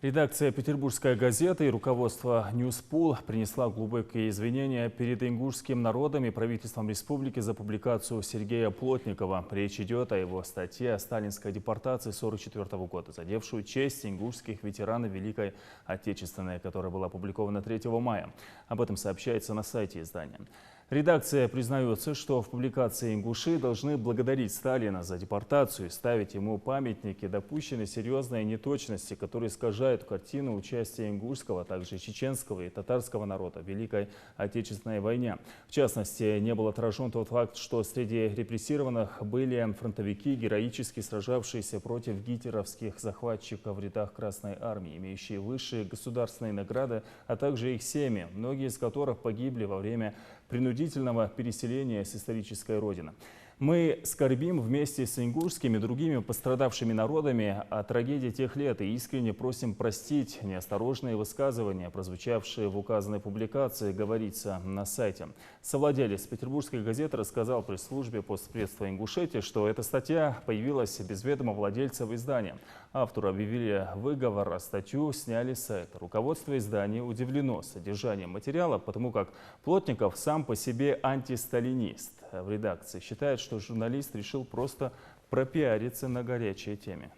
Редакция «Петербургской газеты» и руководство «Ньюспул» принесла глубокие извинения перед ингушским народом и правительством республики за публикацию Сергея Плотникова. Речь идет о его статье о сталинской депортации 1944 года, задевшую честь ингушских ветеранов Великой Отечественной, которая была опубликована 3 мая. Об этом сообщается на сайте издания. Редакция признается, что в публикации ингуши должны благодарить Сталина за депортацию и ставить ему памятники. Допущены серьезные неточности, которые искажают картину участия ингушского, а также чеченского и татарского народа в Великой Отечественной войне. В частности, не был отражен тот факт, что среди репрессированных были фронтовики, героически сражавшиеся против гитлеровских захватчиков в рядах Красной Армии, имеющие высшие государственные награды, а также их семьи, многие из которых погибли во время принудительного переселения с исторической родины. Мы скорбим вместе с ингушскими и другими пострадавшими народами о трагедии тех лет и искренне просим простить неосторожные высказывания, прозвучавшие в указанной публикации, говорится на сайте. Совладелец «Петербургской газеты» рассказал пресс-службе Постпредства Ингушетии, что эта статья появилась без ведома владельцев издания. Автору объявили выговор, а статью сняли с сайта. Руководство издания удивлено содержанием материала, потому как Плотников сам по себе антисталинист. В редакции считают, что журналист решил просто пропиариться на горячей теме.